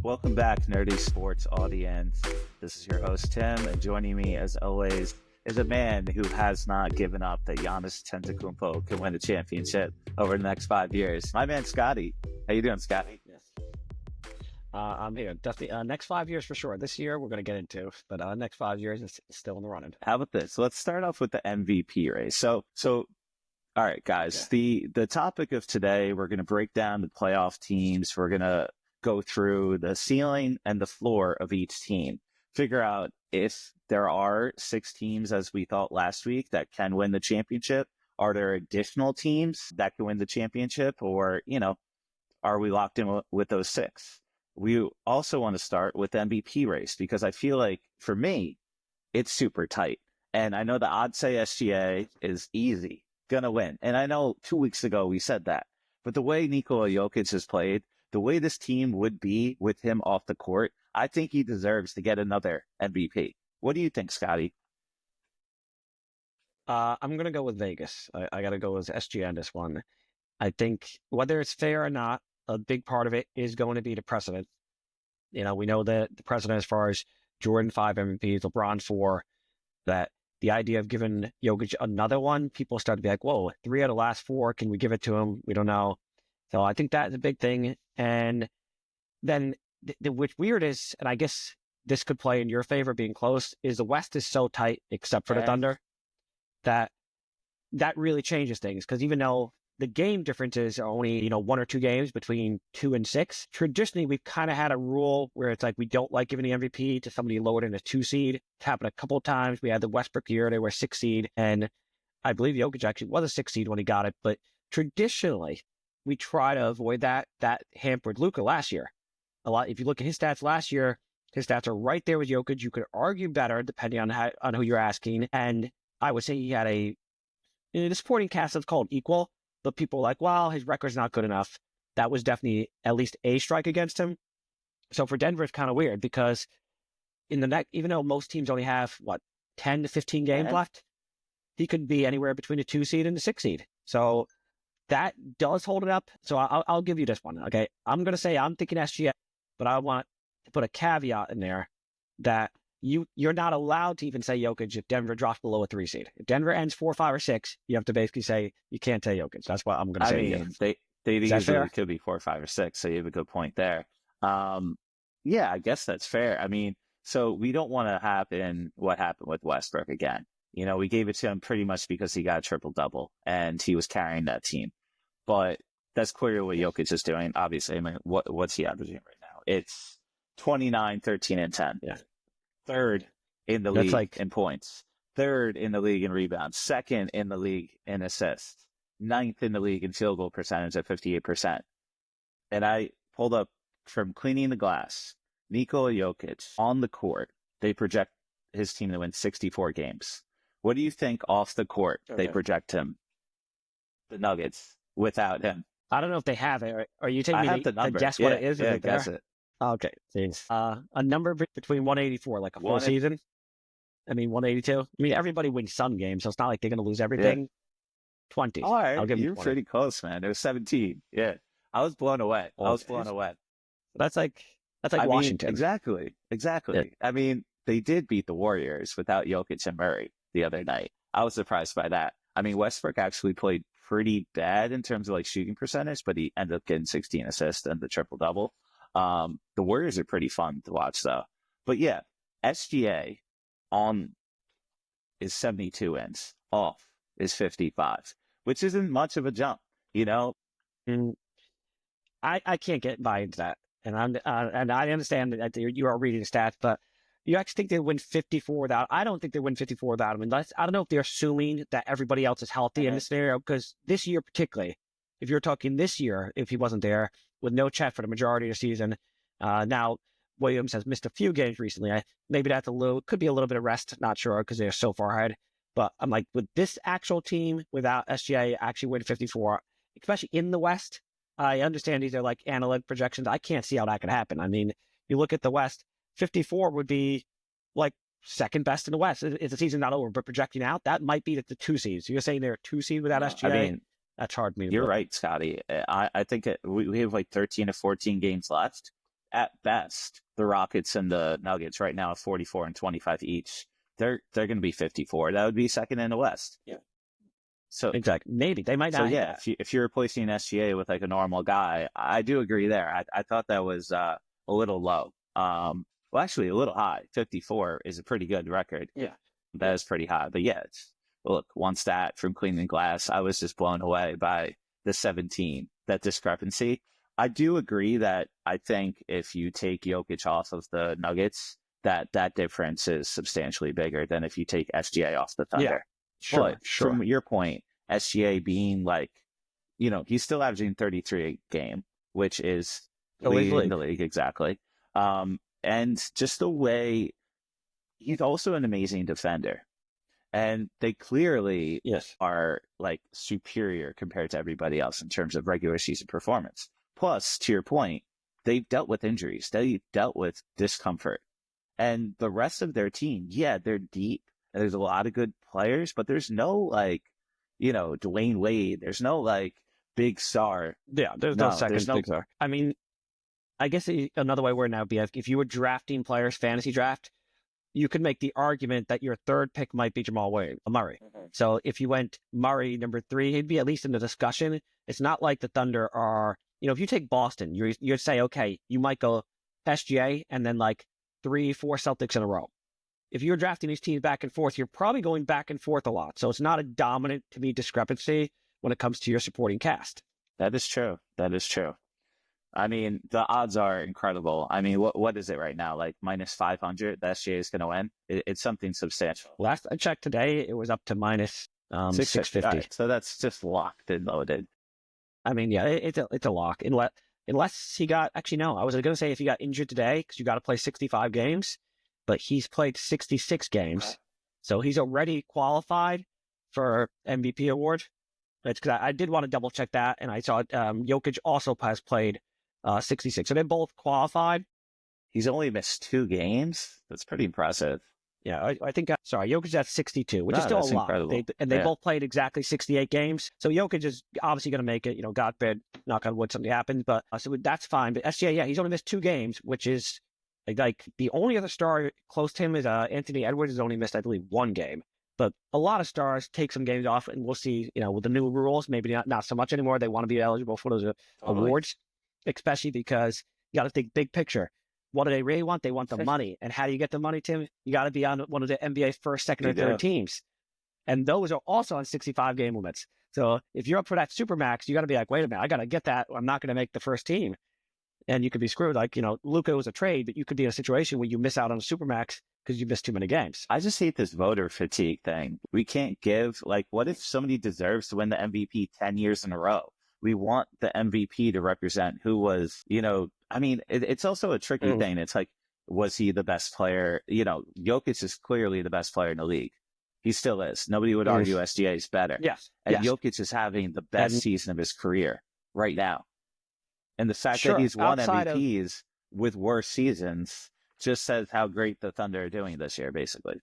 Welcome back, Nerdie Sports audience. This is your host, Tim, and joining me, as always, is a man who has not given up that Giannis Antetokounmpo can win a championship over the next 5 years. My man, Scotty. How you doing, Scotty? Yes. I'm here. Definitely. Next 5 years for sure. This year we're going to get into, but next 5 years is still in the running. How about this? Let's start off with the MVP race. So, all right, guys. Okay. The topic of today, we're going to break down the playoff teams. We're going to go through the ceiling and the floor of each team. Figure out if there are 6 teams, as we thought last week, that can win the championship. Are there additional teams that can win the championship, or are we locked in with those 6? We also want to start with the MVP race because I feel like, for me, it's super tight. And I know the odds say SGA is easy, gonna win. And I know 2 weeks ago we said that. But the way Nikola Jokic has played, the way this team would be with him off the court, I think he deserves to get another MVP. What do you think, Scotty? I'm going to go with Vegas. I got to go with SGA on this one. I think whether it's fair or not, a big part of it is going to be the precedent. We know that the precedent as far as Jordan 5 MVPs, LeBron 4, that the idea of giving Jokic another one, people start to be like, whoa, 3 out of the last 4, can we give it to him? We don't know. So I think that's a big thing. And then what's weird is, and I guess this could play in your favor being close, is the West is so tight, except for the Thunder, that really changes things. Because even though the game differences are only, 1 or 2 games between 2 and 6. Traditionally, we've kind of had a rule where it's like we don't like giving the MVP to somebody lower than a 2 seed. It's happened a couple of times. We had the Westbrook year; they were a 6 seed, and I believe Jokic actually was a 6 seed when he got it. But traditionally, we try to avoid that. That hampered Luka last year a lot. If you look at his stats last year, his stats are right there with Jokic. You could argue better depending on who you're asking, and I would say he had the supporting cast that's called equal. But people are like, well, his record's not good enough. That was definitely at least a strike against him. So for Denver, it's kind of weird because in the next, even though most teams only have 10 to 15 games left, he could be anywhere between a 2 seed and a 6 seed. So that does hold it up. So I'll give you this one. Okay, I'm gonna say I'm thinking SGA, but I want to put a caveat in there that you're not allowed to even say Jokic if Denver drops below a 3 seed. If Denver ends 4, 5, or 6, you have to basically say you can't say Jokic. That's what I'm going to say. I mean, they easily could be 4, 5, or 6, so you have a good point there. Yeah, I guess that's fair. I mean, so we don't want to happen what happened with Westbrook again. We gave it to him pretty much because he got a triple-double, and he was carrying that team. But that's clearly what Jokic is doing. Obviously, I mean, what's he averaging right now? It's 29, 13, and 10. Yeah. 3rd in the league in points, 3rd in the league in rebounds, 2nd in the league in assists, 9th in the league in field goal percentage at 58%. And I pulled up from Cleaning the Glass, Nikola Jokic on the court. They project his team to win 64 games. What do you think off the court they project him, the Nuggets, without him? I don't know if they have it. Are you taking me to guess what it is? Yeah, guess it. Okay, a number between 184, like a full season. I mean, 182. I mean, everybody wins some games, so it's not like they're going to lose everything. Yeah. 20. All right, you're pretty close, man. It was 17. Yeah, I was blown away. That's like Washington. Exactly. Yeah. I mean, they did beat the Warriors without Jokic and Murray the other night. I was surprised by that. I mean, Westbrook actually played pretty bad in terms of shooting percentage, but he ended up getting 16 assists and the triple-double. The Warriors are pretty fun to watch, though. But yeah, SGA on is 72 wins, off is 55, which isn't much of a jump, I can't get by into that, and I understand that you are reading stats, but you actually think they win 54 without? I don't think they win 54 without him. Unless I don't know if they're assuming that everybody else is healthy in this scenario, because this year particularly, if you're talking this year, if he wasn't there, with no Chet for the majority of the season. Now, Williams has missed a few games recently. Maybe that's could be a little bit of rest, not sure, because they're so far ahead. But I'm like, with this actual team, without SGA actually winning 54, especially in the West, I understand these are like analytic projections. I can't see how that could happen. I mean, you look at the West, 54 would be like 2nd best in the West. Is the season not over? But projecting out, that might be the 2 seeds. You're saying they're a 2 seed without SGA? I mean, that's hard for me to You're believe. right, Scotty. I think we have 13 to 14 games left. at best, the Rockets and the Nuggets right now, 44 and 25 each. They're going to be 54. That would be second in the West. Yeah. So exactly. Maybe they might not. So yeah, if you're replacing SGA with like a normal guy, I do agree there. I thought that was a little low. Well, actually, a little high. 54 is a pretty good record. Yeah, that is pretty high. But yeah, look, one stat from Cleaning Glass, I was just blown away by the 17. That discrepancy. I do agree that I think if you take Jokic off of the Nuggets, that difference is substantially bigger than if you take SGA off the Thunder. Yeah. Sure. From your point, SGA being like, he's still averaging 33 a game, which is leading the league. Exactly. And just the way he's also an amazing defender. And they clearly are like superior compared to everybody else in terms of regular season performance. Plus, to your point, they've dealt with injuries. They've dealt with discomfort. And the rest of their team, they're deep. And there's a lot of good players, but there's no like, Dwayne Wade. There's no like big star. Yeah, there's no second big star. I mean, I guess another way word now would be if you were drafting players, fantasy draft, you could make the argument that your third pick might be Jamal Murray. Mm-hmm. So if you went Murray number 3, he'd be at least in the discussion. It's not like the Thunder are, if you take Boston, you'd say, okay, you might go SGA and then like 3-4 Celtics in a row. If you're drafting these teams back and forth, you're probably going back and forth a lot. So it's not a dominant, to me, discrepancy when it comes to your supporting cast. That is true. I mean, the odds are incredible. I mean, what is it right now? Like minus 500, the SGA is going to win? It's something substantial. Last I checked today, it was up to minus 650. Right, so that's just locked and loaded. I mean, yeah, it's a lock. Unless he got, actually, no, I was going to say if he got injured today, because you got to play 65 games. But he's played 66 games, so he's already qualified for MVP award. It's because I did want to double check that, and I saw Jokic also has played 66, so they both qualified. He's only missed 2 games. That's pretty impressive. Yeah, I think. Jokic at 62, which is still a lot. They both played exactly 68 games, so Jokic is obviously going to make it. God forbid, knock on wood, something happens, but so that's fine. But SGA, he's only missed 2 games, which is. Like the only other star close to him is Anthony Edwards has only missed, I believe, 1 game. But a lot of stars take some games off, and we'll see, with the new rules, maybe not so much anymore. They want to be eligible for those awards, especially because you got to think big picture. What do they really want? They want the money. And how do you get the money, Tim? You got to be on one of the NBA's first, second, or third teams. And those are also on 65 game limits. So if you're up for that Supermax, you got to be like, wait a minute, I got to get that. I'm not going to make the first team. And you could be screwed. Like, Luka was a trade, but you could be in a situation where you miss out on a Supermax because you missed too many games. I just hate this voter fatigue thing. We can't give, what if somebody deserves to win the MVP 10 years in a row? We want the MVP to represent who was, it's also a tricky thing. It's like, was he the best player? Jokic is clearly the best player in the league. He still is. Nobody would argue SGA is better. Yes. And Jokic is having the best season of his career right now. And the fact that he's won MVPs with worse seasons just says how great the Thunder are doing this year, basically.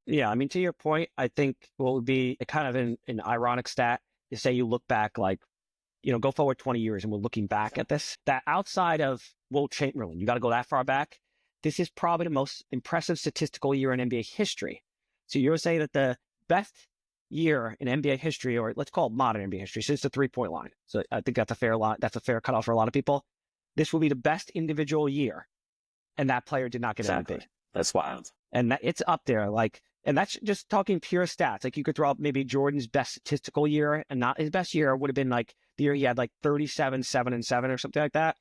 Yeah, I mean, to your point, I think what would be kind of an ironic stat is say you look back go forward 20 years and we're looking back at this, that outside of Will Chamberlain, you got to go that far back, this is probably the most impressive statistical year in NBA history. So you're saying that the best year in NBA history, or let's call it modern NBA history, since the 3-point line. So I think that's a fair cutoff for a lot of people. This will be the best individual year, and that player did not get MVP. That's wild. And it's up there, and that's just talking pure stats. Like you could throw up maybe Jordan's best statistical year, and not his best year would have been the year he had 37, 7 and 7 or something like that.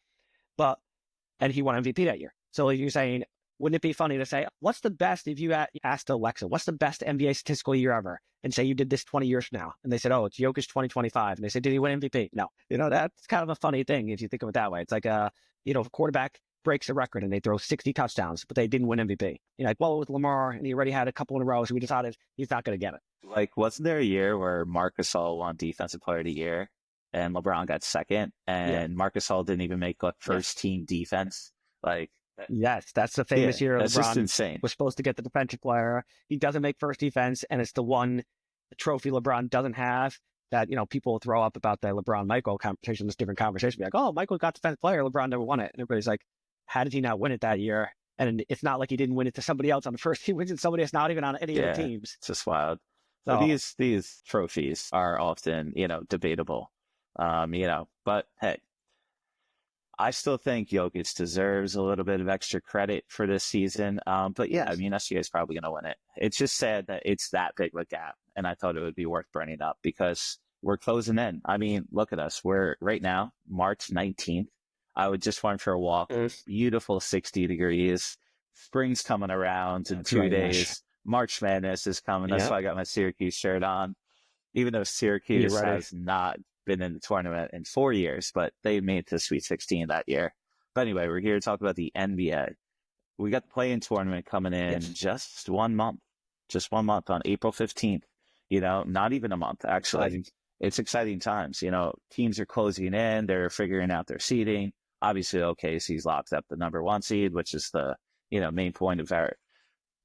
And he won MVP that year. So you're saying, wouldn't it be funny to say, what's the best, if you asked Alexa, what's the best NBA statistical year ever? And say you did this 20 years from now. And they said, oh, it's Jokic 2025. And they said, did he win MVP? No. That's kind of a funny thing if you think of it that way. It's like, a quarterback breaks a record and they throw 60 touchdowns, but they didn't win MVP. You're like, well, with Lamar, and he already had a couple in a row, so we decided he's not going to get it. Wasn't there a year where Marc Gasol won Defensive Player of the Year and LeBron got second, and Marc Gasol didn't even make first team defense? Yes, that's the famous year. That's LeBron just insane. Was supposed to get the defensive player. He doesn't make first defense, and it's the one trophy LeBron doesn't have. that, people throw up about the LeBron Michael competition, this different conversation, be like, oh, Michael got defensive player, LeBron never won it. And everybody's like, how did he not win it that year? And it's not like he didn't win it to somebody else on the first. He wins it to somebody that's not even on any of the teams. It's just wild. So these trophies are often, debatable. But hey, I still think Jokic deserves a little bit of extra credit for this season. But yeah, I mean, SGA is probably going to win it. It's just sad that it's that big of a gap. And I thought it would be worth bringing up because we're closing in. I mean, look at us. We're right now, March 19th. I would just went for a walk. Beautiful 60 degrees. Spring's coming around in 2 days. March Madness is coming. That's why I got my Syracuse shirt on. Even though Syracuse has not been in the tournament in 4 years, but they made it to Sweet 16 that year. But anyway, we're here to talk about the NBA. We got the play-in tournament coming in just 1 month. Just 1 month on April 15th. Not even a month, actually. It's exciting times. Teams are closing in. They're figuring out their seeding. Obviously, OKC's locked up the number 1 seed, which is the, main point of our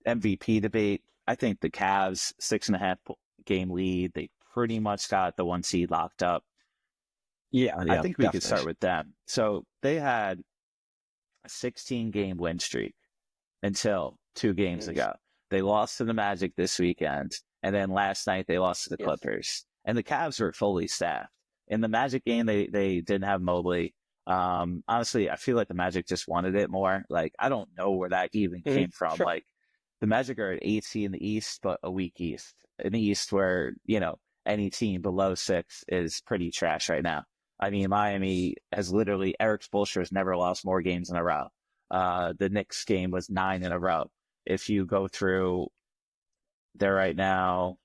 MVP debate. I think the Cavs, 6.5 game lead. They pretty much got the 1 seed locked up. Yeah, I think we could start with them. So they had a 16-game win streak until 2 games ago. They lost to the Magic this weekend, and then last night they lost to the Clippers. And the Cavs were fully staffed. In the Magic game, they didn't have Mobley. Honestly, I feel like the Magic just wanted it more. Like, I don't know where that even came from. Like, the Magic are at 8 seed in the East, but a weak East. An East where, any team below 6 is pretty trash right now. I mean, Miami has literally, Eric Spoelstra has never lost more games in a row. The Knicks game was 9 in a row. If you go through, they're right now,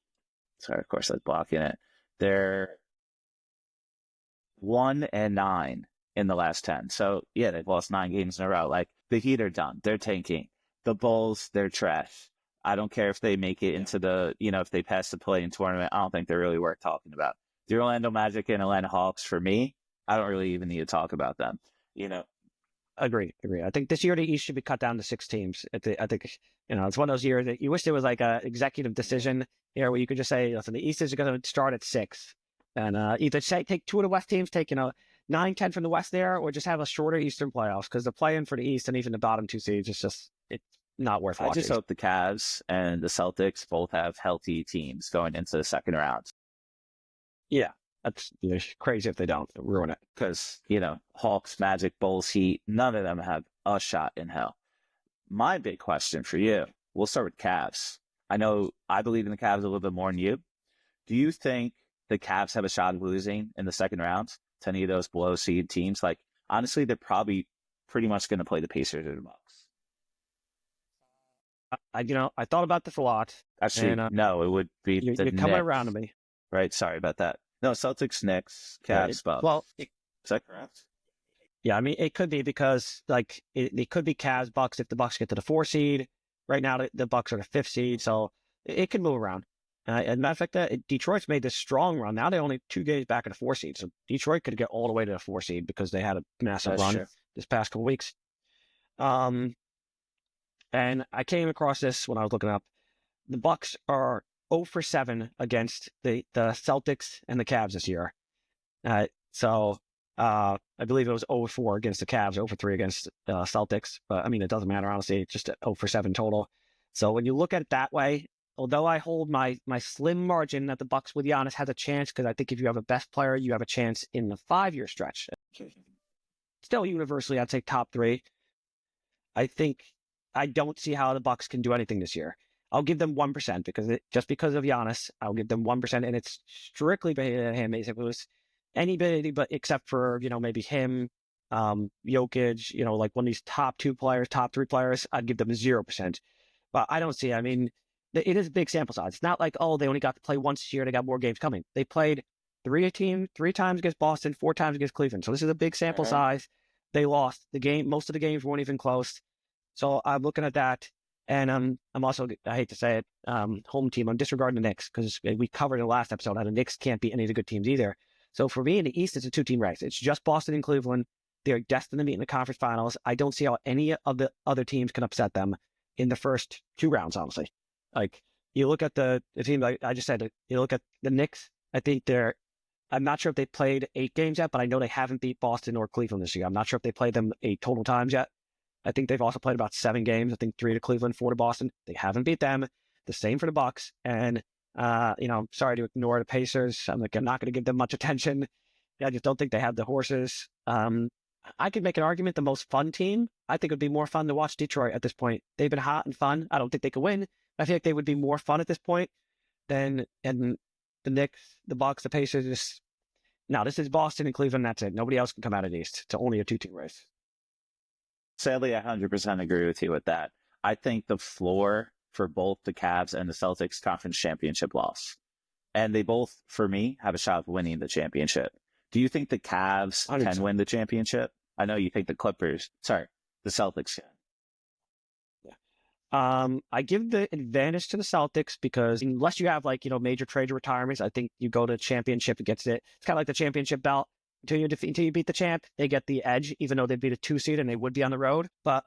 sorry, of course, I was blocking it. They're 1-9 in the last 10. So, yeah, they've lost 9 games in a row. Like, the Heat are done. They're tanking. The Bulls, they're trash. I don't care if they make it into the, if they pass the play-in tournament. I don't think they're really worth talking about. The Orlando Magic and Atlanta Hawks, for me, I don't really even need to talk about them. Agree. I think this year the East should be cut down to 6 teams. I think, it's one of those years that you wish there was like a executive decision here where you could just say, listen, the East is going to start at 6. And either take 2 of the West teams, take, 9, 10 from the West there, or just have a shorter Eastern playoffs, because the play-in for the East and even the bottom 2 seeds is just, it's not worth watching. I just hope the Cavs and the Celtics both have healthy teams going into the second round. Yeah, that's crazy if they don't. It'll ruin it. Because, Hawks, Magic, Bulls, Heat, none of them have a shot in hell. My big question for you, we'll start with Cavs. I believe in the Cavs a little bit more than you. Do you think the Cavs have a shot of losing in the second round to any of those below seed teams? Like, honestly, they're probably pretty much going to play the Pacers or the Bucks. I thought about this a lot. Actually, no, it would be the You're coming around to me. Right, sorry about that. No, Celtics, Knicks, Cavs, Bucks. Well, is that correct? Yeah, I mean, it could be because, like, it could be Cavs, Bucks if the Bucks get to the 4 seed. Right now, the Bucks are the 5th seed, so it could move around. As a matter of fact, Detroit's made this strong run. Now they're only 2 games back at the 4 seed, so Detroit could get all the way to the 4 seed because they had a massive run this past couple weeks. And I came across this when I was looking up. The Bucks are 0 for 7 against the Celtics and the Cavs this year. So I believe it was 0 for 4 against the Cavs, 0 for 3 against Celtics. But I mean, it doesn't matter, honestly. It's just 0 for 7 total. So when you look at it that way, although I hold my slim margin that the Bucks with Giannis has a chance, because I think if you have a best player, you have a chance in the 5-year stretch. Still, universally, I'd say top 3. I don't see how the Bucks can do anything this year. I'll give them 1% just because of Giannis. I'll give them 1%, and it's strictly based on him. If it was anybody but except for maybe him, Jokic, like one of these top 2 players, top 3 players, I'd give them 0%. But I don't see. I mean, it is a big sample size. It's not like they only got to play once this year. They got more games coming. They played 3 times against Boston, 4 times against Cleveland. So this is a big sample size. They lost the game. Most of the games weren't even close. So I'm looking at that. And I'm also, I hate to say it, home team. I'm disregarding the Knicks because we covered in the last episode how the Knicks can't beat any of the good teams either. So for me in the East, it's a 2-team race. It's just Boston and Cleveland. They're destined to meet in the conference finals. I don't see how any of the other teams can upset them in the first 2 rounds, honestly. Like, you look at the team, like I just said, you look at the Knicks, I think they're I'm not sure if they played 8 games yet, but I know they haven't beat Boston or Cleveland this year. I'm not sure if they played them 8 total times yet. I think they've also played about 7 games. I think 3 to Cleveland, 4 to Boston. They haven't beat them. The same for the Bucks. And, I'm sorry to ignore the Pacers. I'm not going to give them much attention. I just don't think they have the horses. I could make an argument the most fun team. I think it would be more fun to watch Detroit at this point. They've been hot and fun. I don't think they could win. I feel like they would be more fun at this point than and the Knicks, the Bucks, the Pacers. Now, this is Boston and Cleveland. That's it. Nobody else can come out of the East. It's only a 2-team race. Sadly, I 100% agree with you with that. I think the floor for both the Cavs and the Celtics conference championship loss. And they both, for me, have a shot of winning the championship. Do you think the Cavs 100%. Can win the championship? I know you think the Celtics can. I give the advantage to the Celtics because unless you have major trade retirements, I think you go to championship against it. It's kind of like the championship belt. Until you beat the champ, they get the edge, even though they'd be the 2 seed and they would be on the road. But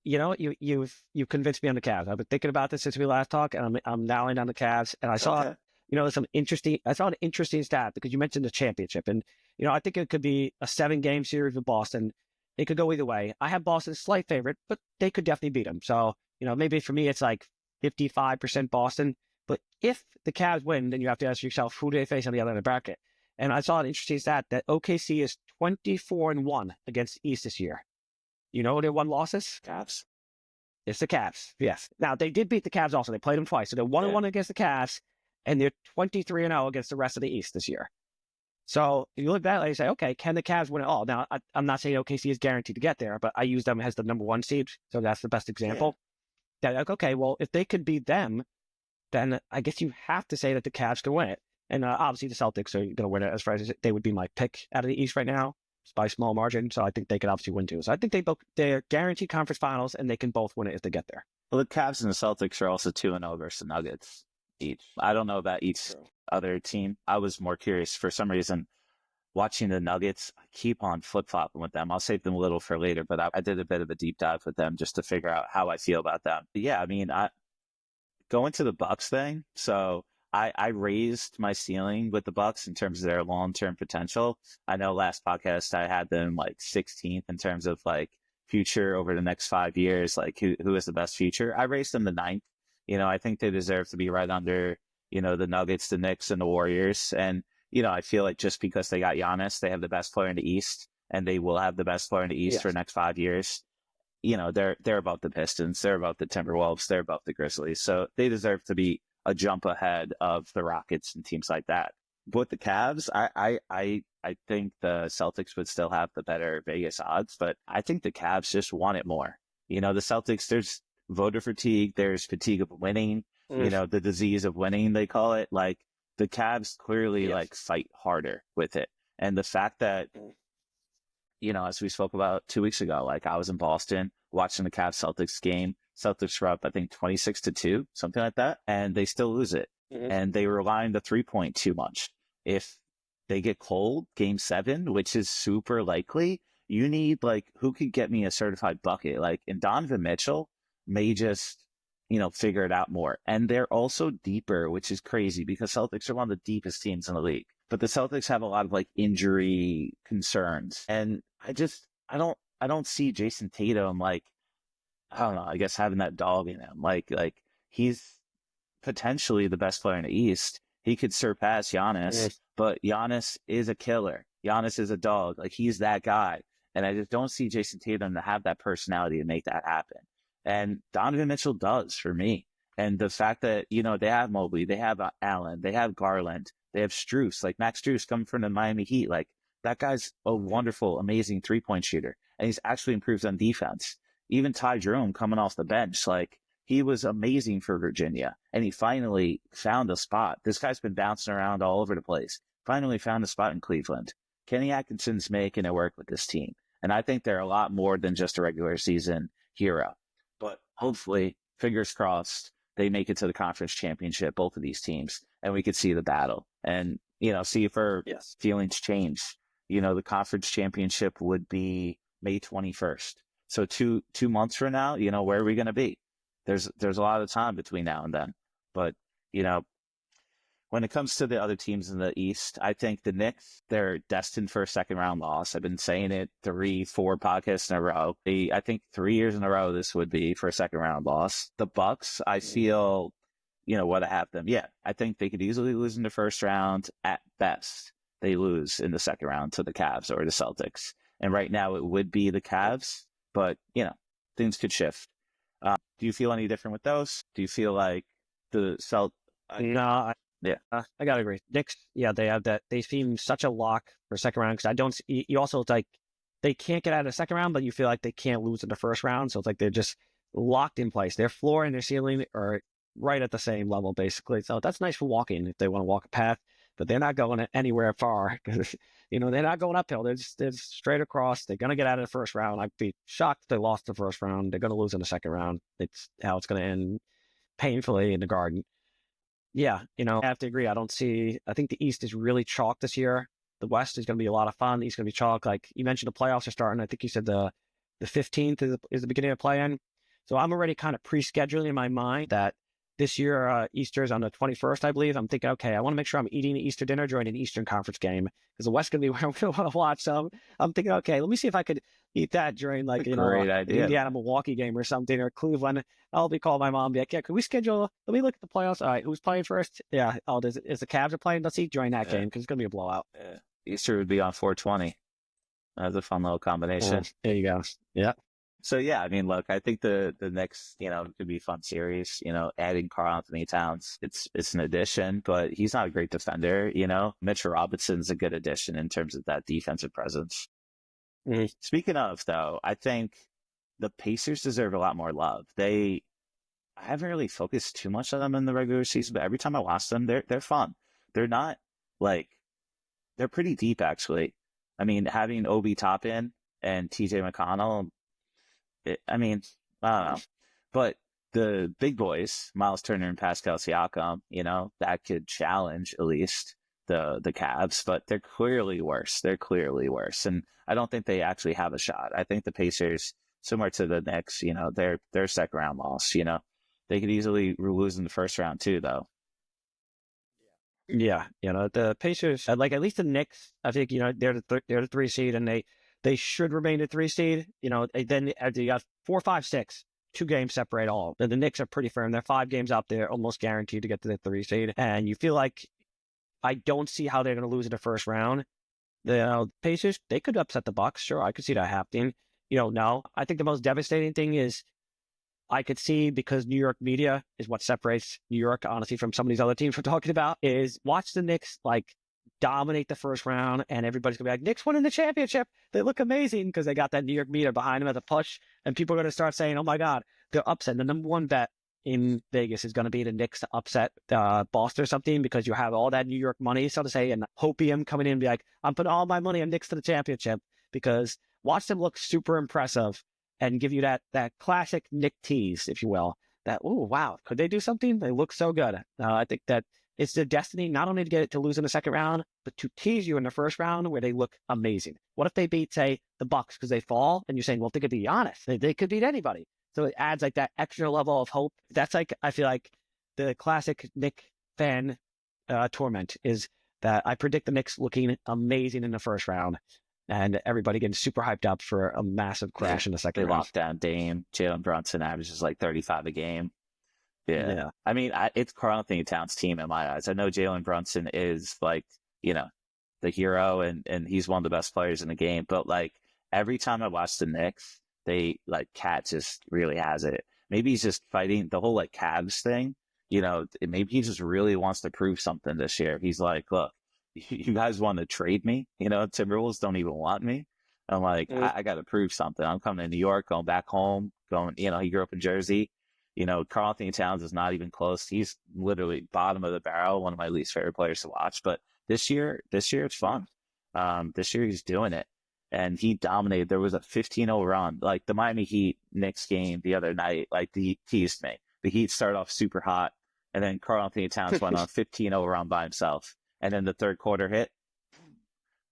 you've convinced me on the Cavs. I've been thinking about this since we last talked, and I'm nowing on the Cavs. And I saw I saw an interesting stat because you mentioned the championship, and I think it could be a 7-game series with Boston. It could go either way. I have Boston a slight favorite, but they could definitely beat them. So maybe for me it's like 55% Boston. But if the Cavs win, then you have to ask yourself, who do they face on the other end of the bracket? And I saw an interesting stat that OKC is 24-1 against the East this year. You know their 1 losses? Cavs. It's the Cavs. Yes. Now they did beat the Cavs also. They played them twice, so they're 1-1 against the Cavs, and they're 23-0 against the rest of the East this year. So if you look at that, you say, okay, can the Cavs win it all? Now I'm not saying OKC is guaranteed to get there, but I use them as the number 1 seed, so that's the best example. Yeah. Like, okay, well if they could beat them, then I guess you have to say that the Cavs can win it. And obviously the Celtics are going to win it as far as they would be my pick out of the East right now by a small margin. So I think they could obviously win too. So I think they're guaranteed conference finals and they can both win it if they get there. Well, the Cavs and the Celtics are also 2-0 versus the Nuggets each. I don't know about each other team. I was more curious for some reason watching the Nuggets. I keep on flip-flopping with them. I'll save them a little for later, but I did a bit of a deep dive with them just to figure out how I feel about them. But yeah, I mean, going to the Bucks thing. So I raised my ceiling with the Bucks in terms of their long-term potential. I know last podcast I had them like 16th in terms of like future over the next 5 years, like who is the best future. I raised them to 9th. I think they deserve to be right under, the Nuggets, the Knicks, and the Warriors. And, I feel like just because they got Giannis, they have the best player in the East, and they will have the best player in the East for the next 5 years. They're about the Pistons, they're about the Timberwolves, they're about the Grizzlies. So they deserve to be a jump ahead of the Rockets and teams like that. But the Cavs, I think the Celtics would still have the better Vegas odds, but I think the Cavs just want it more. The Celtics, there's voter fatigue, there's fatigue of winning, the disease of winning, they call it. Like the Cavs clearly fight harder with it. And the fact that, as we spoke about 2 weeks ago, like I was in Boston watching the Cavs Celtics game. Celtics were up, I think, 26-2, something like that, and they still lose it. Mm-hmm. And they rely on the 3-point too much. If they get cold, game 7, which is super likely, you need who could get me a certified bucket? And Donovan Mitchell may just, figure it out more. And they're also deeper, which is crazy because Celtics are one of the deepest teams in the league. But the Celtics have a lot of injury concerns. And I don't see Jason Tatum I don't know, I guess having that dog in him. He's potentially the best player in the East. He could surpass Giannis, but Giannis is a killer. Giannis is a dog. He's that guy. And I just don't see Jason Tatum to have that personality to make that happen. And Donovan Mitchell does for me. And the fact that, they have Mobley, they have Allen, they have Garland, they have Strus, Max Strus coming from the Miami Heat. That guy's a wonderful, amazing 3-point shooter. And he's actually improved on defense. Even Ty Jerome coming off the bench, he was amazing for Virginia, and he finally found a spot. This guy's been bouncing around all over the place. Finally found a spot in Cleveland. Kenny Atkinson's making it work with this team, and I think they're a lot more than just a regular season hero. But hopefully, fingers crossed, they make it to the conference championship, both of these teams, and we could see the battle and see if our feelings change. The conference championship would be May 21st. So two months from now, where are we going to be? There's a lot of time between now and then, but when it comes to the other teams in the East, I think the Knicks, they're destined for a second round loss. I've been saying it 3-4 podcasts in a row. I think 3 years in a row this would be for a second round loss. The Bucks, I feel, what I have them. Yeah, I think they could easily lose in the first round. At best, they lose in the second round to the Cavs or the Celtics. And right now it would be the Cavs, but, things could shift. Do you feel any different with those? Do you feel like the No, I gotta agree. Knicks, they have that. They seem such a lock for second round because I don't. You also, it's like they can't get out of the second round, but you feel like they can't lose in the first round. So it's like they're just locked in place. Their floor and their ceiling are right at the same level, basically. So that's nice for walking if they want to walk a path, but they're not going anywhere far because they're not going uphill. They're straight across. They're gonna get out of the first round. I'd be shocked if they lost the first round. They're gonna lose in the second round. It's how it's gonna end painfully in the Garden. Yeah, I have to agree. I think the East is really chalk this year. The West is going to be a lot of fun. The East is going to be chalk. Like you mentioned, the playoffs are starting. I think you said the 15th is the beginning of play-in. So I'm already kind of pre-scheduling in my mind that this year Easter is on the 21st, I believe. I'm thinking, okay, I want to make sure I'm eating Easter dinner during an Eastern Conference game because the West is going to be where I'm going to want to watch. So I'm thinking, okay, let me see if I could eat that during like, great idea. Indiana-Milwaukee game or something, or Cleveland. I'll be calling my mom and be like, yeah, can we schedule, let me look at the playoffs. All right, who's playing first? Yeah, is the Cavs are playing? Let's eat during that game because it's going to be a blowout. Yeah. Easter would be on 420. That's a fun little combination. There you go. Yeah. So, yeah, I mean, look, I think the next, could be a fun series, adding Karl-Anthony Towns. It's an addition, but he's not a great defender, Mitchell Robinson's a good addition in terms of that defensive presence. Mm-hmm. Speaking of, though, I think the Pacers deserve a lot more love. I haven't really focused too much on them in the regular season, but every time I watch them, they're fun. They're not they're pretty deep, actually. I mean, having Obi Toppin and TJ McConnell, I don't know. But the big boys, Miles Turner and Pascal Siakam, that could challenge at least the Cavs, but they're clearly worse. And I don't think they actually have a shot. I think the Pacers, similar to the Knicks, their second round loss, they could easily lose in the first round too, though. Yeah, the Pacers, like at least the Knicks, I think, they're the 3 seed and they should remain a 3 seed. Then you got 4, 5, 6, 2 games separate all. The Knicks are pretty firm. They're 5 games up. They're almost guaranteed to get to the 3 seed. And you feel like I don't see how they're going to lose in the first round. The Pacers, they could upset the Bucks. Sure, I could see that happening. No. I think the most devastating thing is I could see, because New York media is what separates New York, honestly, from some of these other teams we're talking about, is watch the Knicks dominate the first round, and everybody's gonna be like, Knicks winning the championship. They look amazing because they got that New York media behind them as a push, and people are gonna start saying, oh my God, they're upset. The number one bet in Vegas is gonna be the Knicks to upset Boston or something, because you have all that New York money, so to say, and hopium coming in and be like, I'm putting all my money on Knicks to the championship, because watch them look super impressive and give you that classic Knick tease, if you will. That, oh, wow, could they do something? They look so good. I think that it's their destiny not only to get it to lose in the second round, but to tease you in the first round where they look amazing. What if they beat, say, the Bucks because they fall, and you're saying, well, they could be honest. They could beat anybody. So it adds that extra level of hope. That's I feel like the classic Knick fan torment is that I predict the Knicks looking amazing in the first round, and everybody getting super hyped up for a massive crash in the second round. They locked down Dame. Jalen Brunson averages 35 a game. Yeah. I mean, it's Karl-Anthony Towns' team in my eyes. I know Jalen Brunson is the hero and he's one of the best players in the game. But every time I watch the Knicks, Cat just really has it. Maybe he's just fighting the whole Cavs thing. Maybe he just really wants to prove something this year. He's like, look, you guys want to trade me? Timberwolves don't even want me. I'm like, I got to prove something. I'm coming to New York, going back home, he grew up in Jersey. Karl-Anthony Towns is not even close. He's literally bottom of the barrel, one of my least favorite players to watch. But this year it's fun. This year he's doing it. And he dominated. There was a 15-0 run. The Miami Heat Knicks game the other night, the Heat teased me. The Heat started off super hot, and then Karl-Anthony Towns went on a 15-0 run by himself. And then the third quarter hit,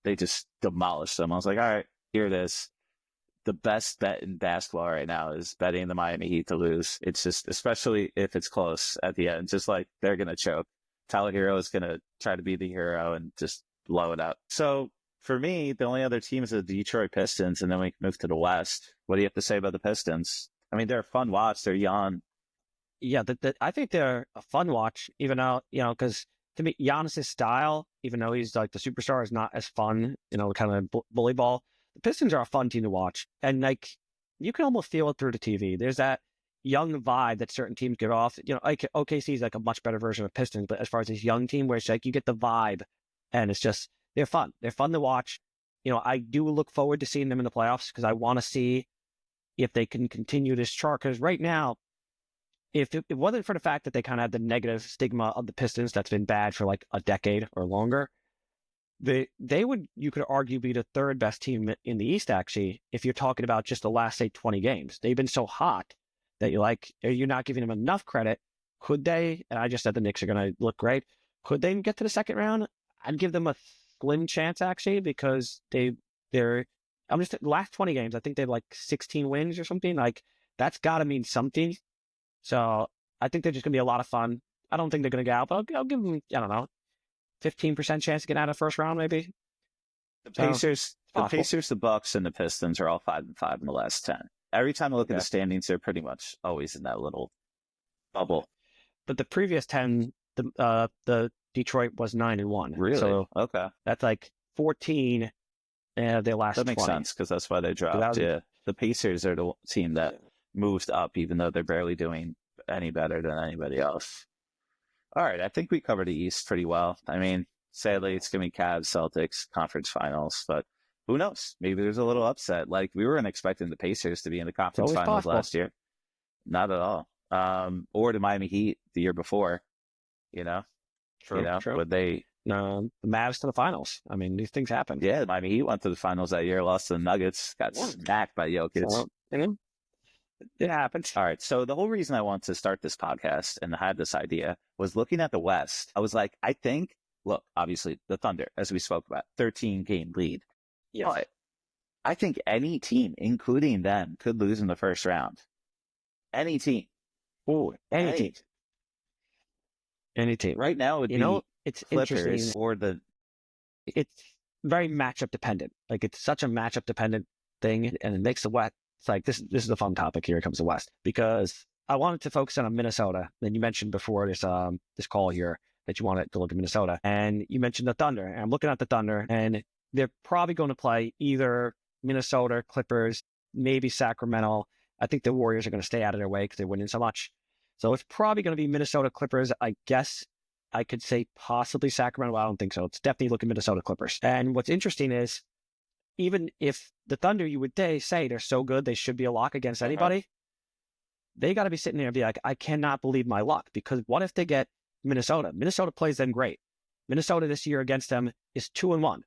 they just demolished them. I was like, all right, here it is. The best bet in basketball right now is betting the Miami Heat to lose. It's just, especially if it's close at the end, just they're going to choke. Tyler Hero is going to try to be the hero and just blow it up. So for me, the only other team is the Detroit Pistons, and then we can move to the West. What do you have to say about the Pistons? I mean, they're a fun watch. They're young. Yeah, I think they're a fun watch, even though, because to me, Giannis's style, even though he's like the superstar, is not as fun, kind of bully ball. The Pistons are a fun team to watch. And like, you can almost feel it through the TV. There's that young vibe that certain teams give off. Like OKC is like a much better version of Pistons, but as far as this young team, where it's like you get the vibe, and it's just, they're fun. They're fun to watch. I do look forward to seeing them in the playoffs because I want to see if they can continue this chart. Because right now, if it wasn't for the fact that they kind of had the negative stigma of the Pistons that's been bad for like a decade or longer, they would, you could argue, be the third best team in the East, actually, if you're talking about just the last, say, 20 games. They've been so hot that you're not giving them enough credit. Could they, and I just said the Knicks are going to look great, could they get to the second round? I'd give them a slim chance, actually, because the last 20 games, I think they have like 16 wins or something. Like, that's got to mean something. So I think they're just going to be a lot of fun. I don't think they're going to get out, but I'll give them, I don't know, 15% chance to get out of the first round, maybe. The Pacers, the Bucks, and the Pistons are all 5-5 in the last 10. Every time I look at the standings, they're pretty much always in that little bubble. But the previous 10, the Detroit was 9-1. Really? So okay, that's like 14. Their last. That makes 20. sense because that's why they dropped. Yeah, the Pacers are the team that moved up, even though they're barely doing any better than anybody else. All right, I think we covered the East pretty well. I mean, sadly, it's going to be Cavs, Celtics, conference finals, but who knows? Maybe there's a little upset. Like, we weren't expecting the Pacers to be in the conference finals last year. Not at all. Or the Miami Heat the year before, True. But the Mavs to the finals. I mean, these things happen. Yeah, the Miami Heat went to the finals that year, lost to the Nuggets, got smacked by Jokic. So, it happens. All right. So the whole reason I wanted to start this podcast and had this idea was looking at the West. I was like, look, obviously the Thunder, as we spoke about, 13-game lead. Yes. But I think any team, including them, could lose in the first round. Any team. Any team. Right now, it would be it's Clippers interesting. or the. It's very matchup dependent. Like, it's such a matchup dependent thing, and it makes the West. It's like this is a fun topic. Here comes the West, because I wanted to focus on Minnesota. And you mentioned before this call here that you wanted to look at Minnesota, and you mentioned the Thunder. And I'm looking at the Thunder, and they're probably going to play either Minnesota, Clippers, maybe Sacramento. I think the Warriors are going to stay out of their way because they're winning so much. So it's probably going to be Minnesota, Clippers. I guess I could say possibly Sacramento. But I don't think so. It's definitely looking Minnesota, Clippers. And what's interesting is, even if the Thunder, you would say they're so good, they should be a lock against anybody. They got to be sitting there and be like, I cannot believe my luck, because what if they get Minnesota? Minnesota plays them great. Minnesota this year against them is 2-1.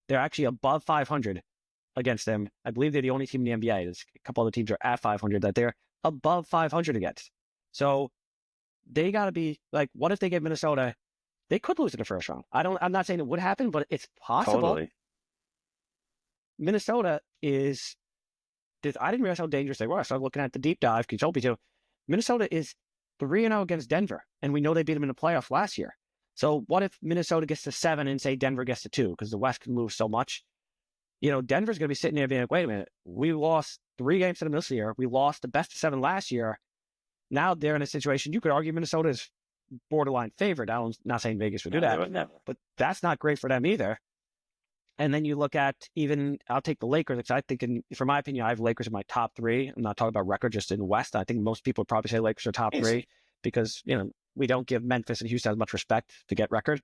They're actually above 500 against them. I believe they're the only team in the NBA. There's a couple other teams are at 500 that they're above 500 against. So they got to be like, what if they get Minnesota? They could lose in the first round. I'm not saying it would happen, but it's possible. Totally. Minnesota is, I didn't realize how dangerous they were. I started looking at the deep dive, because you told me to. Minnesota is 3-0 against Denver, and we know they beat them in the playoffs last year. So what if Minnesota gets to 7 and say Denver gets to 2, because the West can move so much? Denver's going to be sitting there being like, wait a minute, we lost 3 games to them this year. We lost the best of 7 last year. Now they're in a situation, you could argue Minnesota is borderline favorite. I'm not saying Vegas would do that, but that's not great for them either. And then you look at I'll take the Lakers, because I think, for my opinion, I have Lakers in my top 3. I'm not talking about record, just in the West. I think most people would probably say Lakers are top 3, because, we don't give Memphis and Houston as much respect to get record.